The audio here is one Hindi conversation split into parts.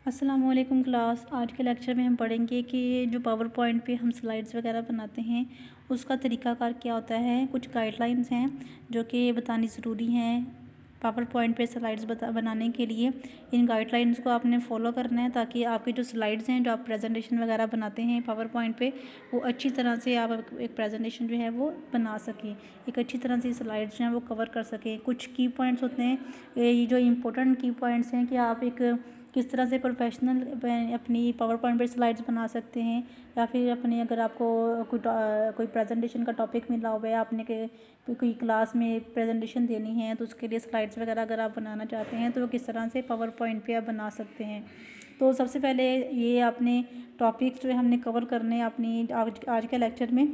अस्सलामुअलैकुम क्लास। आज के लेक्चर में हम पढ़ेंगे कि जो पावर पॉइंट पे हम स्लाइड्स वगैरह बनाते हैं उसका तरीक़ाकार क्या होता है। कुछ गाइडलाइंस हैं जो कि बतानी ज़रूरी हैं पावर पॉइंट पे स्लाइड्स बनाने के लिए। इन गाइडलाइंस को आपने फॉलो करना है ताकि आपकी जो स्लाइड्स हैं, जो आप प्रेजेंटेशन वगैरह बनाते हैं पावर पॉइंट पे, वो अच्छी तरह से आप एक प्रेजेंटेशन जो है वो बना सकें, एक अच्छी तरह से स्लाइड्स जो हैं वो कवर कर सकें। कुछ की पॉइंट्स होते हैं, ये जो इम्पोर्टेंट की पॉइंट्स हैं कि आप एक किस तरह से प्रोफेशनल अपनी पावर पॉइंट पर स्लाइड्स बना सकते हैं, या फिर अपने अगर आपको कोई प्रेजेंटेशन का टॉपिक मिला हुआ है, आपने कोई क्लास में प्रेजेंटेशन देनी है तो उसके लिए स्लाइड्स वगैरह अगर आप बनाना चाहते हैं तो वो किस तरह से पावर पॉइंट पे आप बना सकते हैं। तो सबसे पहले ये आपने टॉपिक्स जो है हमने कवर करने हैं अपनी आज के लेक्चर में।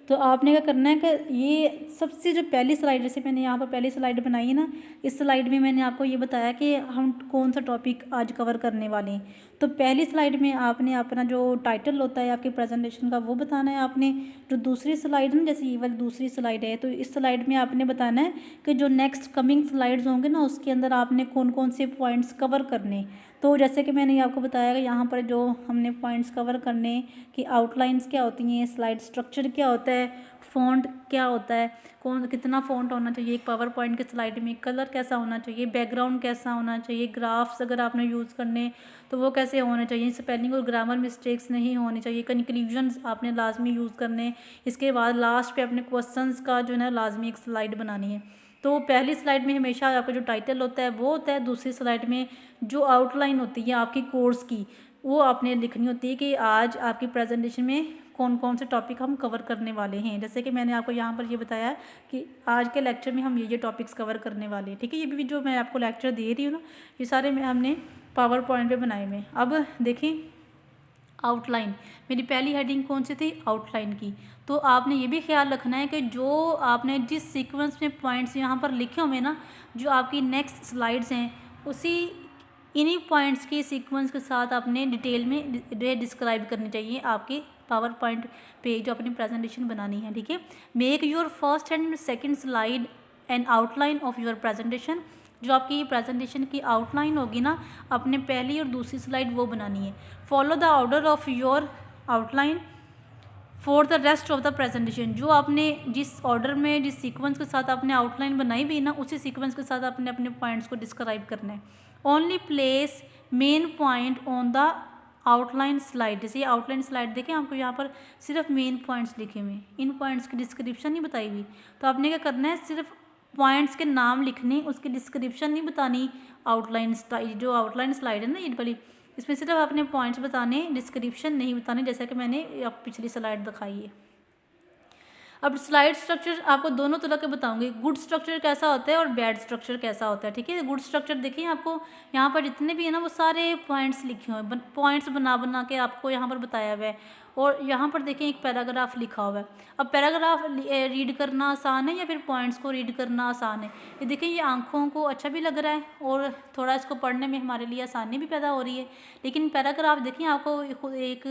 तो आपने क्या करना है कि ये सबसे जो पहली स्लाइड, जैसे मैंने यहाँ पर पहली स्लाइड बनाई है ना, इस स्लाइड में मैंने आपको ये बताया कि हम कौन सा टॉपिक आज कवर करने वाले हैं। तो पहली स्लाइड में आपने अपना जो टाइटल होता है आपके प्रेजेंटेशन का वो बताना है। आपने जो दूसरी स्लाइड है ना, जैसे ये वाली दूसरी स्लाइड है, तो इस स्लाइड में आपने बताना है कि जो नेक्स्ट कमिंग स्लाइड्स होंगे ना उसके अंदर आपने कौन कौन से पॉइंट्स कवर करने। तो जैसे कि मैंने आपको बताया कि यहाँ पर जो हमने पॉइंट्स कवर करने कि आउटलाइंस क्या होती हैं, स्लाइड स्ट्रक्चर क्या होता है, फ़ॉन्ट क्या होता है, कौन कितना फ़ॉन्ट होना चाहिए एक पावर पॉइंट के स्लाइड में, कलर कैसा होना चाहिए, बैकग्राउंड कैसा होना चाहिए, ग्राफ्स अगर आपने यूज़ करने तो वो कैसे होने चाहिए, स्पेलिंग और ग्रामर मिस्टेक्स नहीं होनी चाहिए, कंक्लूजन्स आपने लाजमी यूज़ करने। इसके बाद लास्ट पे अपने क्वेश्चंस का जो है ना लाजमी एक स्लाइड बनानी है। तो पहली स्लाइड में हमेशा आपका जो टाइटल होता है वो होता है, दूसरी स्लाइड में जो आउटलाइन होती है आपकी कोर्स की वो आपने लिखनी होती है कि आज आपकी प्रेजेंटेशन में कौन कौन से टॉपिक हम कवर करने वाले हैं। जैसे कि मैंने आपको यहाँ पर ये बताया कि आज के लेक्चर में हम ये टॉपिक्स कवर करने वाले हैं, ठीक है। ये भी जो मैं आपको लेक्चर दे रही हूँ ना, ये सारे में हमने पावर पॉइंट पे बनाए हुए। अब देखें आउटलाइन, मेरी पहली हेडिंग कौन सी थी, आउटलाइन की। तो आपने ये भी ख्याल रखना है कि जो आपने जिस सीक्वेंस में पॉइंट्स यहाँ पर लिखे हुए ना, जो आपकी नेक्स्ट स्लाइड्स हैं उसी इन्हीं पॉइंट्स के सीक्वेंस के साथ आपने डिटेल में डिस्क्राइब करनी चाहिए आपकी पावर पॉइंट पे जो अपनी प्रेजेंटेशन बनानी है, ठीक है। Make your first and second slide N outline of your presentation. जो आपकी प्रेजेंटेशन की आउटलाइन होगी ना, अपने पहली और दूसरी स्लाइड वो बनानी है। Follow the order of your outline for the rest of the presentation. जो आपने जिस ऑर्डर में जिस सीक्वेंस के साथ आपने आउटलाइन बनाई भी ना, उसी सीक्वेंस के साथ आपने अपने पॉइंट्स को डिस्क्राइब करना है। Only place main point on the outline slide. जैसे ये आउटलाइन स्लाइड देखें, आपको यहाँ पर सिर्फ मेन पॉइंट्स लिखे हुए, इन पॉइंट्स की डिस्क्रिप्शन नहीं बताई हुई। तो आपने क्या करना है, सिर्फ पॉइंट्स के नाम लिखने, उसकी डिस्क्रिप्शन नहीं बतानी। आउटलाइन जो आउटलाइन स्लाइड है ना ये वाली, इसमें सिर्फ आपने पॉइंट्स बताने, डिस्क्रिप्शन नहीं बतानी, जैसा कि मैंने आप पिछली स्लाइड दिखाई है। अब स्लाइड स्ट्रक्चर आपको दोनों तरह के बताऊंगी, गुड स्ट्रक्चर कैसा होता है और बैड स्ट्रक्चर कैसा होता है, ठीक है। गुड स्ट्रक्चर देखिए, आपको यहाँ पर जितने भी है ना वो सारे पॉइंट्स लिखे हुए हैं, पॉइंट्स बना बना के आपको यहाँ पर बताया हुआ है। और यहाँ पर देखें एक पैराग्राफ लिखा हुआ है। अब पैराग्राफ रीड करना आसान है या फिर पॉइंट्स को रीड करना आसान है। ये देखें, ये आंखों को अच्छा भी लग रहा है और थोड़ा इसको पढ़ने में हमारे लिए आसानी भी पैदा हो रही है। लेकिन पैराग्राफ देखिए, आपको एक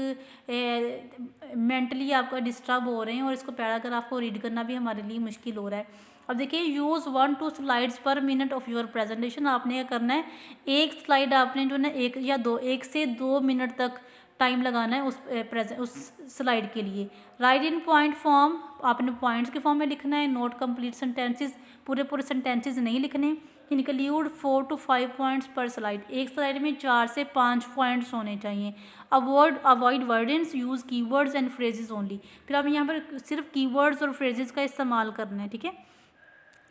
मेंटली आपका डिस्टर्ब हो रहे हैं और इसको पैराग्राफ को रीड करना भी हमारे लिए मुश्किल हो रहा है। अब देखिए, यूज़ 1-2 स्लाइड्स पर मिनट ऑफ योर प्रेजेंटेशन। आपने क्या करना है, एक स्लाइड आपने जो ना एक से दो मिनट तक टाइम लगाना है उस स्लाइड के लिए। राइट इन पॉइंट फॉर्म, आपने पॉइंट्स के फॉर्म में लिखना है। नोट कंप्लीट सेंटेंसेस, पूरे सेंटेंसेस नहीं लिखने। इंक्लूड 4 to 5 पॉइंट्स पर स्लाइड। एक स्लाइड में 4 से 5 पॉइंट्स होने चाहिए। Avoid wordiness, use keywords and phrases only. फिर आप यहाँ पर सिर्फ कीवर्ड्स और फ्रेजेस का इस्तेमाल करना है, ठीक है।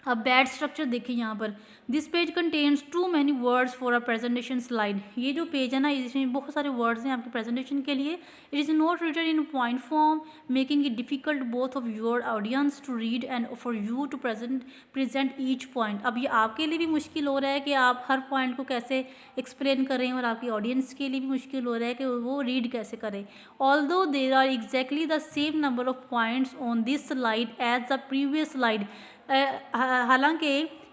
अब बैड स्ट्रक्चर देखिए यहाँ पर, this page contains two many words for a presentation slide. ये जो पेज है ना, इसमें बहुत सारे वर्ड्स हैं आपके प्रेजेंटेशन के लिए। It is not written in point form, making it difficult both of your audience to read and for you to present each point. अब ये आपके लिए भी मुश्किल हो रहा है कि आप हर पॉइंट को कैसे एक्सप्लेन करें, और आपकी ऑडियंस के लिए भी मुश्किल हो रहा है कि वो रीड कैसे करें। Although there are exactly the same number of points on this slide as the previous slide. हालांकि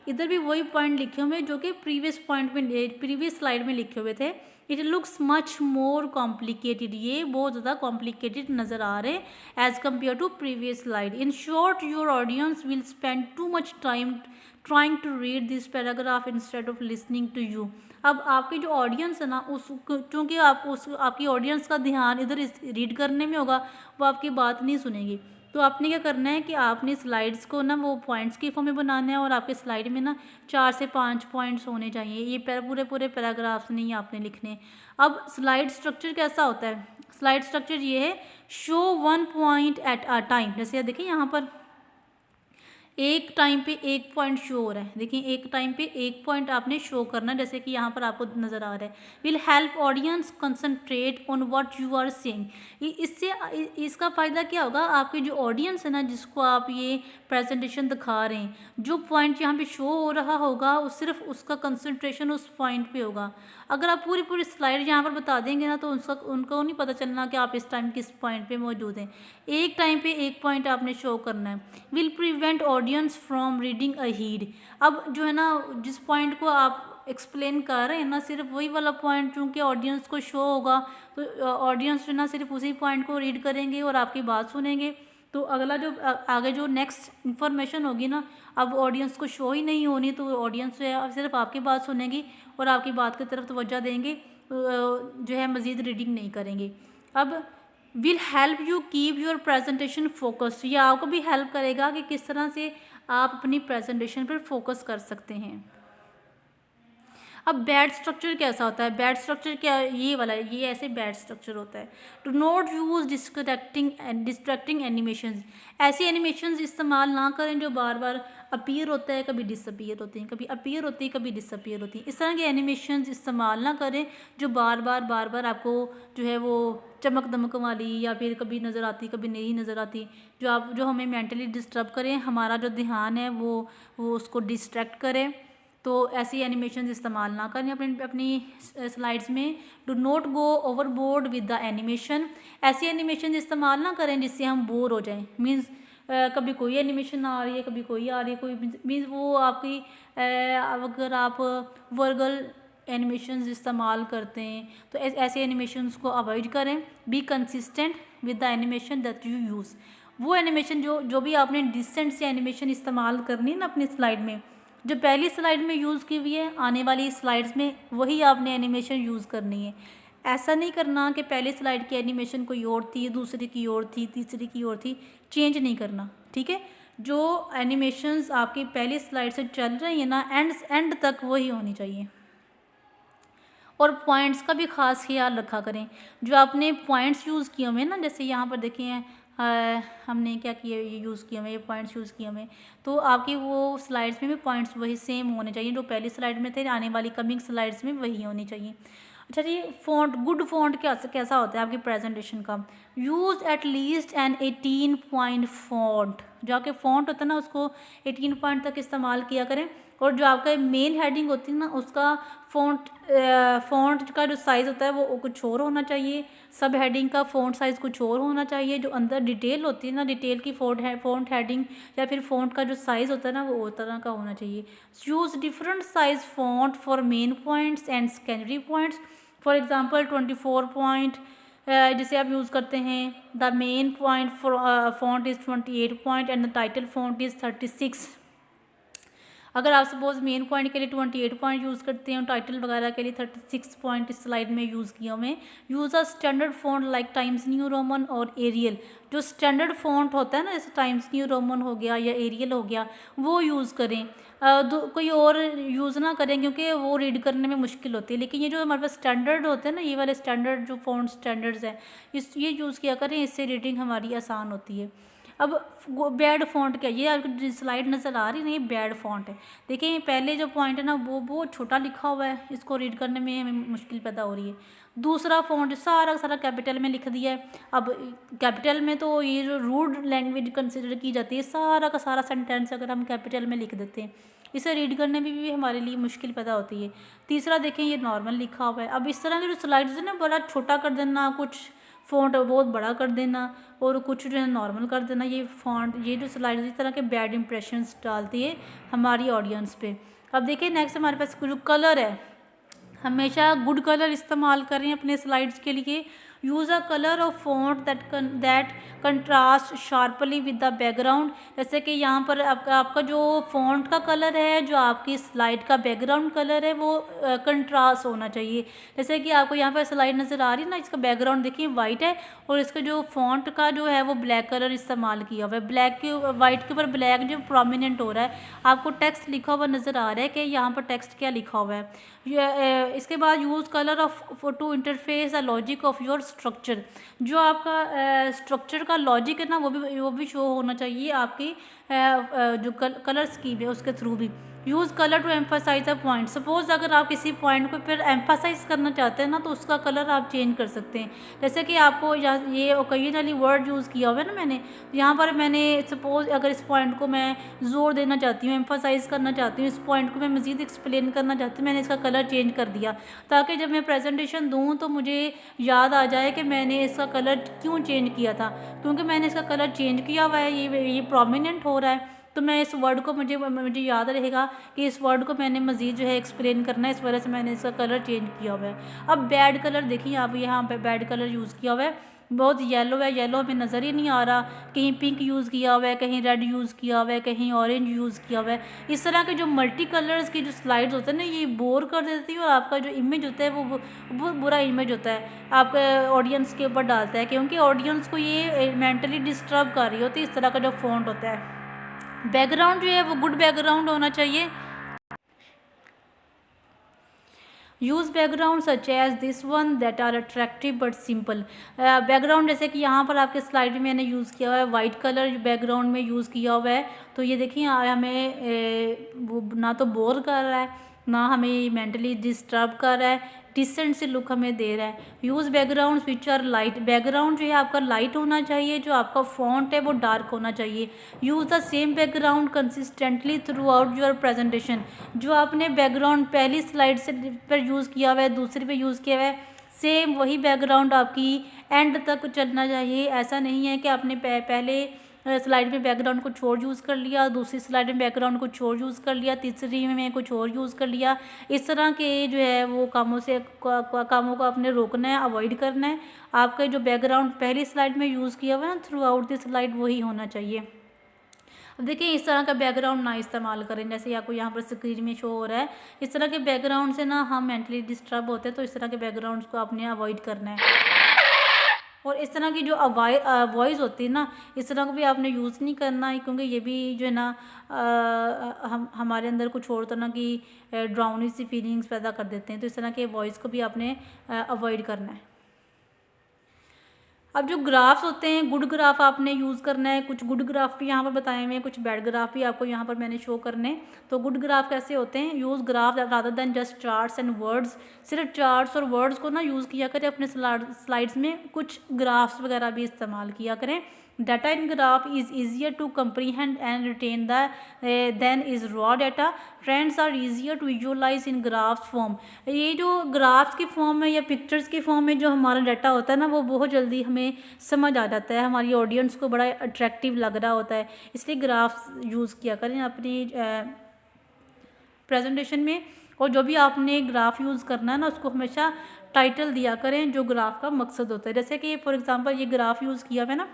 इधर भी वही पॉइंट लिखे हुए जो कि प्रीवियस स्लाइड में लिखे हुए थे। It looks much more complicated, ये बहुत ज़्यादा कॉम्प्लिकेटेड नज़र आ रहे हैं as compared to previous slide. In short, your audience will spend too much time trying to read this paragraph instead of listening to you. अब आपकी जो ऑडियंस है ना, उस चूँकि आपकी ऑडियंस का ध्यान इधर रीड करने में होगा, वो आपकी बात नहीं सुनेगी। तो आपने क्या करना है कि आपने स्लाइड्स को ना वो पॉइंट्स के फॉर्म में बनाना है, और आपके स्लाइड में ना 4 से 5 पॉइंट्स होने चाहिए। ये पूरे पैराग्राफ्स नहीं आपने लिखने। अब स्लाइड स्ट्रक्चर कैसा होता है? स्लाइड स्ट्रक्चर ये है, show 1 point at a time. जैसे देखिए यहाँ पर एक टाइम पे एक पॉइंट शो हो रहा है। देखिए एक टाइम पे एक पॉइंट आपने शो करना है, जैसे कि यहाँ पर आपको नज़र आ रहा है। Will help audience concentrate on what you are saying. इससे इसका फ़ायदा क्या होगा? आपकी जो ऑडियंस है ना, जिसको आप ये प्रेजेंटेशन दिखा रहे हैं, जो पॉइंट यहाँ पे शो हो रहा होगा, वो सिर्फ उसका कंसंट्रेशन उस पॉइंट पे होगा। अगर आप पूरी स्लाइड यहाँ पर बता देंगे ना, तो उनको नहीं पता चलना कि आप इस टाइम किस पॉइंट पे मौजूद हैं। एक टाइम पे एक पॉइंट आपने शो करना है। Will prevent audience from reading ahead. अब जो है ना, जिस पॉइंट को आप एक्सप्लेन कर रहे हैं ना, सिर्फ वही वाला पॉइंट चूँकि ऑडियंस को शो होगा, तो ऑडियंस जो ना सिर्फ उसी पॉइंट को रीड करेंगे और आपकी बात सुनेंगे। तो अगला जो आगे जो नेक्स्ट इन्फॉर्मेशन होगी ना, अब ऑडियंस को शो ही नहीं होनी, तो ऑडियंस जो है सिर्फ आपकी बात सुनेगी और आपकी बात की तरफ तवज्जो देंगे, जो है मज़ीद रीडिंग नहीं करेंगे। अब will help you keep your presentation focused. ये आपको भी हेल्प करेगा कि किस तरह से आप अपनी प्रेजेंटेशन पर फोकस कर सकते हैं। अब बैड स्ट्रक्चर कैसा होता है? बैड स्ट्रक्चर क्या, ये वाला है, ये ऐसे बैड स्ट्रक्चर होता है। Do not use distracting animations. ऐसी एनिमेशंस इस्तेमाल ना करें जो बार बार अपीयर होता है, कभी डिसअपीयर होती हैं, कभी अपीयर होती है, कभी डिसअपीयर होती हैं। इस तरह की एनिमेशंस इस्तेमाल ना करें जो बार बार आपको जो है वो चमक दमक वाली, या फिर कभी नज़र आती कभी नहीं नज़र आती, जो हमें मेंटली डिस्टर्ब करें, हमारा जो ध्यान है वो उसको डिस्ट्रैक्ट करें। तो ऐसी एनिमेशन इस्तेमाल ना करें अपनी स्लाइड्स में। Do not go overboard with the animation. ऐसी एनिमेशन इस्तेमाल ना करें जिससे हम बोर हो जाएं। मीन्स कभी कोई एनिमेशन आ रही है, कभी कोई आ रही है, कोई मीन्स वो आपकी अगर आप वर्गल एनिमेशंस इस्तेमाल करते हैं तो ऐसे एनिमेशंस को अवॉइड करें। Be consistent with the animation that you use. वो एनिमेशन जो भी आपने डिसेंट से एनिमेशन इस्तेमाल करनी है ना अपनी स्लाइड में, जो पहली स्लाइड में यूज़ की हुई है, आने वाली स्लाइड्स में वही आपने एनिमेशन यूज़ करनी है। ऐसा नहीं करना कि पहली स्लाइड की एनिमेशन कोई और थी, दूसरी की और थी, तीसरी की और थी, चेंज नहीं करना, ठीक है। जो एनिमेशंस आपकी पहली स्लाइड से चल रही है ना, एंड तक वही होनी चाहिए। और पॉइंट्स का भी ख़ास ख्याल रखा करें। जो आपने पॉइंट्स यूज़ किए हुए ना, जैसे यहाँ पर देखिए हमने क्या किया, ये यूज़ किए हुए, ये पॉइंट्स यूज़ किए हुए, तो आपकी वो स्लाइड्स में भी पॉइंट्स वही सेम होने चाहिए जो पहली स्लाइड में थे, आने वाली कमिंग स्लाइड्स में वही होनी चाहिए। अच्छा जी, फ़ॉन्ट, गुड फ़ॉन्ट कैसा होता है आपकी प्रेजेंटेशन का? Use at least an 18 point font. जो आपके फ़ॉन्ट होता है ना, उसको 18 पॉइंट तक इस्तेमाल किया करें। और जो आपका मेन हेडिंग होती है ना, उसका फ़ॉन्ट का जो साइज़ होता है वो कुछ और होना चाहिए। सब हेडिंग का फ़ॉन्ट साइज़ कुछ और होना चाहिए। जो अंदर डिटेल होती है ना, डिटेल की फ़ॉन्ट हेडिंग या फिर फ़ॉन्ट का जो साइज़ होता है ना, वो उस तरह का होना चाहिए। Use different size font for main points and secondary points. For example 24 point जिसे आप यूज़ करते हैं। The main point font is 28 point and the title font is 36। अगर आप सपोज मेन पॉइंट के लिए 28 पॉइंट यूज़ करते हैं और टाइटल वगैरह के लिए 36 पॉइंट इस स्लाइड में यूज़ किया हमें। Use a standard font like times new Roman और एरियल। जो स्टैंडर्ड फ़ॉन्ट होता है ना, जैसे टाइम्स न्यू रोमन हो गया या एरियल हो गया, वो यूज़ करें। कोई और यूज़ ना करें क्योंकि वो रीड करने में मुश्किल होती है। लेकिन ये जो हमारे पास स्टैंडर्ड होते हैं ना, ये वाले स्टैंडर्ड जो फ़ॉन्ट स्टैंडर्ड्स हैं, ये यूज़ किया करें, इससे रीडिंग हमारी आसान होती है। अब बैड फ़ॉन्ट क्या, ये आपकी स्लाइड नज़र आ रही है ना, ये बैड फ़ॉन्ट है। देखिए पहले जो पॉइंट है ना, वो बहुत छोटा लिखा हुआ है, इसको रीड करने में हमें मुश्किल पैदा हो रही है। दूसरा फ़ॉन्ट सारा कैपिटल में लिख दिया है। अब कैपिटल में तो ये जो रूड लैंग्वेज कंसिडर की जाती है, सारा का सारा सेंटेंस अगर हम कैपिटल में लिख देते हैं, इसे रीड करने में भी हमारे लिए मुश्किल पैदा होती है। तीसरा देखें, ये नॉर्मल लिखा हुआ है। अब इस तरह की जो स्लाइड्स है ना, बड़ा छोटा कर देना, कुछ फ़ॉन्ट बहुत बड़ा कर देना और कुछ जो है नॉर्मल कर देना, ये जो स्लाइड इस तरह के बैड इंप्रेशंस डालती है हमारी ऑडियंस पे। अब देखिए नेक्स्ट हमारे पास जो कलर है, हमेशा गुड कलर इस्तेमाल करें अपने स्लाइड्स के लिए। Use a colour of font that contrast sharply with the background. जैसे कि यहाँ पर आपका जो फॉन्ट का कलर है, जो आपकी स्लाइड का बैकग्राउंड कलर है, वो कंट्रास्ट होना चाहिए। जैसे कि आपको यहाँ पर स्लाइड नज़र आ रही है ना, इसका बैकग्राउंड देखिए वाइट है और इसका जो फॉन्ट का जो है वो ब्लैक कलर इस्तेमाल किया हुआ है। ब्लैक के वाइट के ऊपर ब्लैक जो प्रोमिनेंट हो रहा है, आपको टेक्स्ट लिखा हुआ नज़र आ रहा है कि यहाँ पर टेक्स्ट क्या लिखा हुआ है। इसके बाद use colour of to interface the logic of your structure. जो आपका स्ट्रक्चर का लॉजिक है ना, वो भी शो होना चाहिए आपकी जो कलर स्कीम है उसके थ्रू भी। Use colour to emphasise a point. Suppose अगर आप किसी पॉइंट को फिर एम्फासाइज करना चाहते हैं ना, तो उसका कलर आप चेंज कर सकते हैं। जैसे कि आपको ये ओकेजनली वर्ड यूज़ किया हुआ है ना मैंने, यहाँ पर मैंने सपोज अगर इस पॉइंट को मैं ज़ोर देना चाहती हूँ, एम्फासाइज करना चाहती हूँ, इस पॉइंट को मैं मज़ीद एक्सप्लेन करना चाहती हूँ, मैंने इसका कलर चेंज कर दिया ताकि जब मैं प्रेजेंटेशन दूँ तो मुझे याद आ जाए कि मैंने इसका कलर क्यों चेंज किया था, क्योंकि मैंने इसका कलर चेंज किया हुआ है, ये प्रोमिनेंट हो रहा है। तो मैं इस वर्ड को मुझे याद रहेगा कि इस वर्ड को मैंने मज़ीद जो है एक्सप्लेन करना है, इस वजह से मैंने इसका कलर चेंज किया हुआ है। अब बैड कलर देखिए, आप यहाँ पे बैड कलर यूज़ किया हुआ है, बहुत येलो है, येलो हमें नज़र ही नहीं आ रहा। कहीं पिंक यूज़ किया हुआ है, कहीं रेड यूज़ किया हुआ है, कहीं ऑरेंज यूज़ किया हुआ है। इस तरह के जो मल्टी कलर्स की जो स्लाइड्स होते हैं ना, ये बोर कर देती है और आपका जो इमेज होता है वो बुरा इमेज होता है, आपके ऑडियंस के ऊपर डालता है, क्योंकि ऑडियंस को ये मेंटली डिस्टर्ब कर रही होती है इस तरह का जो फॉन्ट होता है। बैकग्राउंड जो है वो गुड बैकग्राउंड होना चाहिए। Use background such as this one that are attractive but simple. Background जैसे कि यहाँ पर आपके स्लाइड में मैंने यूज़ किया हुआ है, वाइट कलर बैकग्राउंड में यूज़ किया हुआ है। तो ये देखिए हमें वो ना तो बोर कर रहा है, ना हमें मेंटली डिस्टर्ब कर रहा है, डिसेंट सी लुक हमें दे रहा है। Use background which are light. Background जो है आपका लाइट होना चाहिए, जो आपका फॉन्ट है वो डार्क होना चाहिए। Use the same background consistently through out your presentation. जो आपने बैकग्राउंड पहली स्लाइड से पर यूज़ किया हुआ है, दूसरी पे यूज़ किया हुआ है, सेम वही बैकग्राउंड आपकी एंड तक चलना चाहिए। ऐसा नहीं है कि आपने पहले स्लाइड में बैकग्राउंड कुछ और यूज़ कर लिया, दूसरी स्लाइड में बैकग्राउंड कुछ और यूज़ कर लिया, तीसरी में कुछ और यूज़ कर लिया। इस तरह के जो है वो कामों को आपने रोकना है, अवॉइड करना है। आपका जो बैकग्राउंड पहली स्लाइड में यूज़ किया हुआ है ना, थ्रू आउट द स्लाइड वही होना चाहिए। अब देखिए इस तरह का बैकग्राउंड ना इस्तेमाल करें, जैसे आपको यहाँ पर स्क्रीन में शो हो रहा है। इस तरह के बैकग्राउंड से ना हम मेंटली डिस्टर्ब होते हैं, तो इस तरह के बैकग्राउंड्स को आपने अवॉइड करना है। और इस तरह की जो वॉइस होती है ना, इस तरह को भी आपने यूज़ नहीं करना है, क्योंकि ये भी जो है ना हमारे अंदर कुछ और तरह की ड्राउनी सी फीलिंग्स पैदा कर देते हैं। तो इस तरह के वॉइस को भी आपने अवॉइड करना है। अब जो ग्राफ्स होते हैं, गुड ग्राफ आपने यूज़ करना है। कुछ गुड ग्राफ भी यहाँ पर बताए हुए हैं, कुछ बैड ग्राफ भी आपको यहाँ पर मैंने शो करने हैं। तो गुड ग्राफ कैसे होते हैं? Use graph rather than just charts and words. सिर्फ चार्ट्स और वर्ड्स को ना यूज़ किया करें अपने स्लाइड्स में, कुछ ग्राफ्स वगैरह भी इस्तेमाल किया करें। Data in graph is easier to comprehend and retain than is raw data. Trends are easier to visualize in graphs form. ये जो ग्राफ्स की फॉर्म में या पिक्चर्स की फॉर्म में जो हमारा डाटा होता है ना, वो बहुत जल्दी हमें समझ आ जाता है, हमारी ऑडियंस को बड़ा अट्रैक्टिव लग रहा होता है, इसलिए ग्राफ्स यूज़ किया करें अपनी प्रेजेंटेशन में। और जो भी आपने ग्राफ यूज़ करना है ना, उसको हमेशा टाइटल दिया करें जो ग्राफ का मकसद होता है। जैसे कि फॉर एग्जांपल ये ग्राफ यूज़ किया है ना,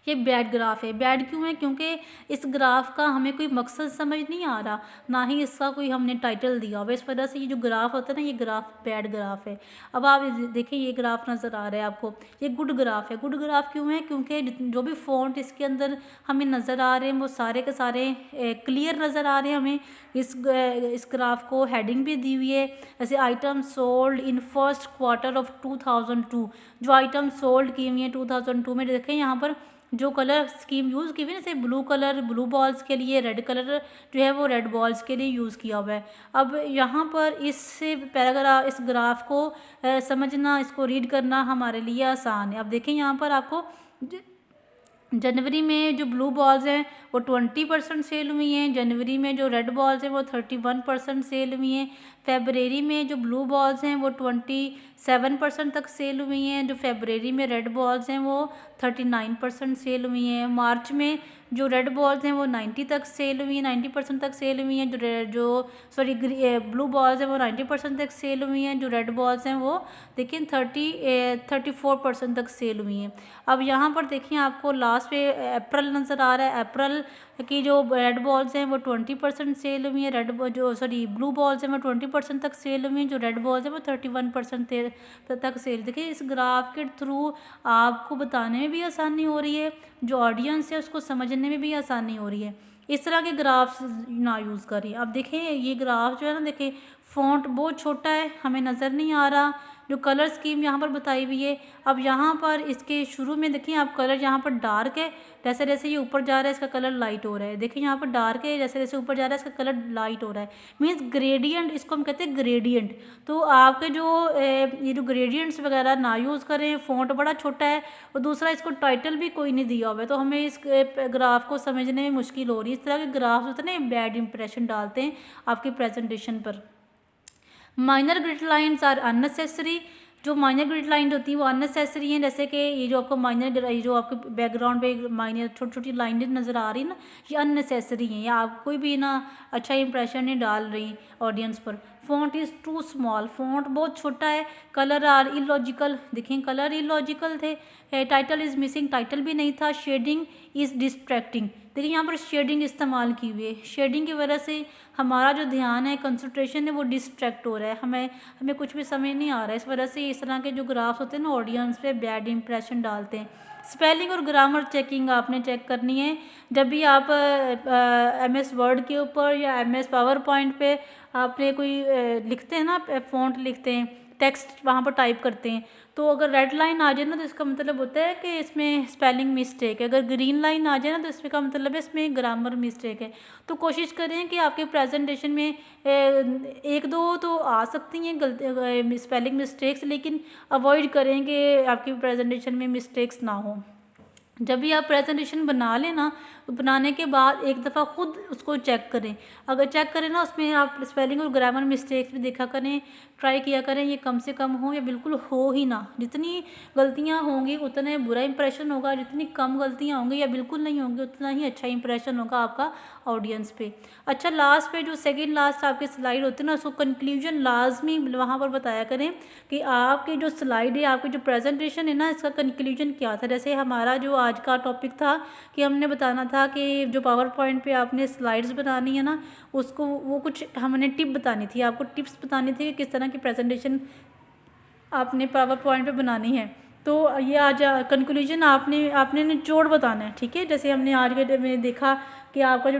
ये बैड ग्राफ है। बैड क्यों है? क्योंकि इस ग्राफ का हमें कोई मकसद समझ नहीं आ रहा, ना ही इसका कोई हमने टाइटल दिया हुआ। इस वजह से ये जो ग्राफ होता है ना, ये ग्राफ बैड ग्राफ है। अब आप देखिए ये ग्राफ नज़र आ रहा है आपको, ये गुड ग्राफ है। गुड ग्राफ क्यों है? क्योंकि जो भी फॉन्ट इसके अंदर हमें नज़र आ रहे हैं वो सारे के सारे क्लियर नज़र आ रहे हैं हमें। इस ग्राफ को हेडिंग भी दी हुई है, जैसे item sold in first quarter of 2002। जो आइटम सोल्ड की हुई है 2002 में, देखें यहाँ पर जो कलर स्कीम यूज़ की हुई है, जैसे ब्लू कलर ब्लू बॉल्स के लिए, रेड कलर जो है वो रेड बॉल्स के लिए यूज़ किया हुआ है। अब यहाँ पर इससे पैराग्राफ, इस ग्राफ को समझना, इसको रीड करना हमारे लिए आसान है। अब देखें यहाँ पर आपको जनवरी में जो ब्लू बॉल्स हैं वो 20% सेल हुई हैं। जनवरी में जो रेड बॉल्स हैं वो 31% सेल हुई हैं। फेबररी में जो ब्लू बॉल्स हैं वो 27% तक सेल हुई हैं। जो फेबररी में रेड बॉल्स हैं वो 39% सेल हुई हैं। मार्च में जो रेड बॉल्स हैं वो 90 तक सेल हुई हैं, 90% तक सेल हुई हैं। ब्लू बॉल्स हैं वो 90% तक सेल हुई हैं। जो रेड बॉल्स हैं वो देखिए 34% तक सेल हुई हैं। अब यहाँ पर देखिए आपको लास्ट पे अप्रैल नज़र आ रहा है। अप्रैल की जो रेड बॉल्स हैं वो 20% सेल हुई हैं। ब्लू बॉल्स हैं वो 20% तक सेल हुई हैं। जो रेड बॉल्स हैं वो 31% तक सेल। देखिए इस ग्राफ के थ्रू आपको बताने में भी आसानी हो रही है, जो ऑडियंस है उसको समझने में भी आसानी हो रही है। इस तरह के ग्राफ्स ना यूज़ करिए। अब देखें ये ग्राफ जो है ना, देखें फ़ॉन्ट बहुत छोटा है, हमें नज़र नहीं आ रहा। जो कलर स्कीम यहाँ पर बताई हुई है, अब यहाँ पर इसके शुरू में देखिए आप कलर यहाँ पर डार्क है, जैसे जैसे ये ऊपर जा रहा है इसका कलर लाइट हो रहा है। देखिए यहाँ पर डार्क है, जैसे जैसे ऊपर जा रहा है इसका कलर लाइट हो रहा है। मीन्स ग्रेडियंट, इसको हम कहते हैं ग्रेडियंट। तो आपके ये जो ग्रेडियंट्स वगैरह ना यूज़ करें, फ़ॉन्ट बड़ा छोटा है, और दूसरा इसको टाइटल भी कोई नहीं दिया हुआ है, तो हमें इस ग्राफ को समझने में मुश्किल हो रही है। इस तरह के ग्राफ होते हैं ना, बैड इंप्रेशन डालते हैं आपकी प्रेजेंटेशन पर। Minor grid lines are unnecessary. जो माइनर ग्रिड लाइन होती है वो अननेसेसरी हैं। जैसे कि ये जो आपको ये जो आपके बैकग्राउंड पे माइनर छोटी छोटी लाइनें नज़र आ रही है ना, ये अननेसेसरी हैं, या आप कोई भी ना अच्छा इंप्रेशन नहीं डाल रही ऑडियंस पर। Font is too small, font बहुत छोटा है। कलर आर इलॉजिकल, देखें कलर इलॉजिकल थे। टाइटल इज़ मिसिंग, टाइटल भी नहीं था। शेडिंग इज़ डिस्ट्रैक्टिंग, देखिए यहाँ पर शेडिंग इस्तेमाल की हुई है। शेडिंग की वजह से हमारा जो ध्यान है, कंसंट्रेशन है, वो डिस्ट्रैक्ट हो रहा है, हमें कुछ भी समझ नहीं आ रहा है। इस वजह से इस तरह के जो ग्राफ्स होते हैं ना, ऑडियंस पे बैड इंप्रेशन डालते हैं। स्पेलिंग और ग्रामर चेकिंग आपने चेक करनी है। जब भी आप MS वर्ड के ऊपर या MS पावर पॉइंट पे आपने कोई लिखते हैं ना, फ़ॉन्ट लिखते हैं, टेक्स्ट वहाँ पर टाइप करते हैं, तो अगर रेड लाइन आ जाए ना तो इसका मतलब होता है कि इसमें स्पेलिंग मिस्टेक है। अगर ग्रीन लाइन आ जाए ना तो इसका मतलब है इसमें ग्रामर मिस्टेक है। तो कोशिश करें कि आपके प्रेजेंटेशन में एक दो तो आ सकती हैं गलती स्पेलिंग मिस्टेक्स, लेकिन अवॉइड करें कि आपकी प्रेजेंटेशन में मिस्टेक्स ना हो। जब भी आप प्रेजेंटेशन बना लें ना, तो बनाने के बाद एक दफ़ा ख़ुद उसको चेक करें। अगर चेक करें ना, उसमें आप स्पेलिंग और ग्रामर मिस्टेक्स भी देखा करें, ट्राई किया करें ये कम से कम हो या बिल्कुल हो ही ना। जितनी गलतियां होंगी उतना बुरा इंप्रेशन होगा, जितनी कम गलतियां होंगी या बिल्कुल नहीं होंगी उतना ही अच्छा इंप्रेशन होगा आपका ऑडियंस पे। अच्छा, लास्ट पे जो सेकंड लास्ट आपके स्लाइड होते हैं ना, उसको कंक्लूजन लाजमी वहाँ पर बताया करें कि आपकी जो स्लाइड है, आपकी जो प्रेजेंटेशन है ना, इसका कंक्लूजन क्या था। जैसे हमारा जो आज का टॉपिक था कि हमने बताना था कि जो पावर पॉइंट पे आपने स्लाइड्स बनानी है ना, उसको वो कुछ हमने टिप बतानी थी, आपको टिप्स बतानी थी कि किस तरह की प्रेजेंटेशन आपने पावर पॉइंट पे बनानी है। तो ये आज कंक्लूजन आपने निचोड़ बताना है, ठीक है। जैसे हमने आज के डे में देखा कि आपका जो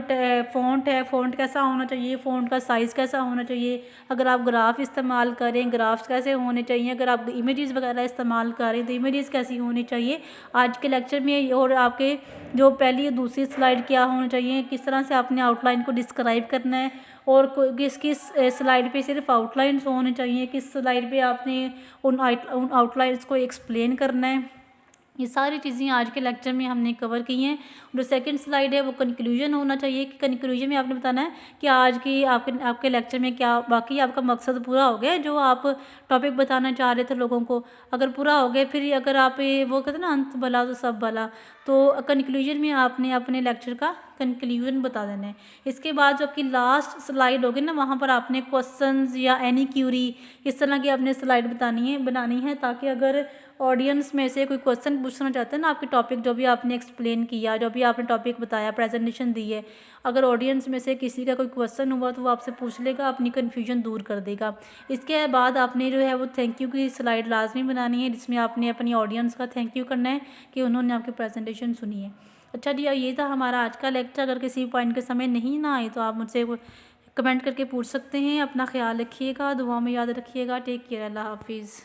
फ़ॉन्ट है, फ़ॉन्ट कैसा होना चाहिए, फ़ॉन्ट का साइज़ कैसा होना चाहिए, अगर आप ग्राफ इस्तेमाल करें ग्राफ्स कैसे होने चाहिए, अगर आप इमेजेस वगैरह इस्तेमाल करें तो इमेजेस कैसी होनी चाहिए आज के लेक्चर में, और आपके जो पहली और दूसरी स्लाइड क्या होनी चाहिए, किस तरह से आपने आउटलाइन को डिस्क्राइब करना है, और किस किस स्लाइड पे सिर्फ आउटलाइंस होने चाहिए, किस स्लाइड पे आपने उन आउटलाइंस को एक्सप्लेन करना है। ये सारी चीज़ें आज के लेक्चर में हमने कवर की हैं। जो सेकंड स्लाइड है वो कंक्लूजन होना चाहिए कि कंक्लूजन में आपने बताना है कि आज की आपके लेक्चर में क्या बाकी आपका मकसद पूरा हो गया, जो आप टॉपिक बताना चाह रहे थे लोगों को, अगर पूरा हो गया, फिर अगर आप वो कहते हैं ना अंत भला तो सब भला, तो कंक्लूजन में आपने अपने लेक्चर का कंक्लूजन बता देना है। इसके बाद जो आपकी लास्ट स्लाइड होगी ना, वहाँ पर आपने क्वेश्चंस या एनी क्यूरी इस तरह की आपने स्लाइड बनानी है, ताकि अगर ऑडियंस में से कोई क्वेश्चन पूछना चाहते हैं ना, आपके टॉपिक जो भी आपने एक्सप्लेन किया, जो भी आपने टॉपिक बताया, प्रेजेंटेशन दी है, अगर ऑडियंस में से किसी का कोई क्वेश्चन हुआ तो वो आपसे पूछ लेगा, अपनी कन्फ्यूजन दूर कर देगा। इसके बाद आपने जो है वो थैंक यू की स्लाइड लाजमी बनानी है, जिसमें आपने अपनी ऑडियंस का थैंक यू करना है कि उन्होंने आपकी प्रेजेंटेशन सुनी है। अच्छा जी, ये था हमारा आज का लेक्चर। अगर किसी पॉइंट के समय नहीं ना आए तो आप मुझसे कमेंट करके पूछ सकते हैं। अपना ख्याल रखिएगा, दुआ में याद रखिएगा। टेक केयर, अल्लाह हाफिज़।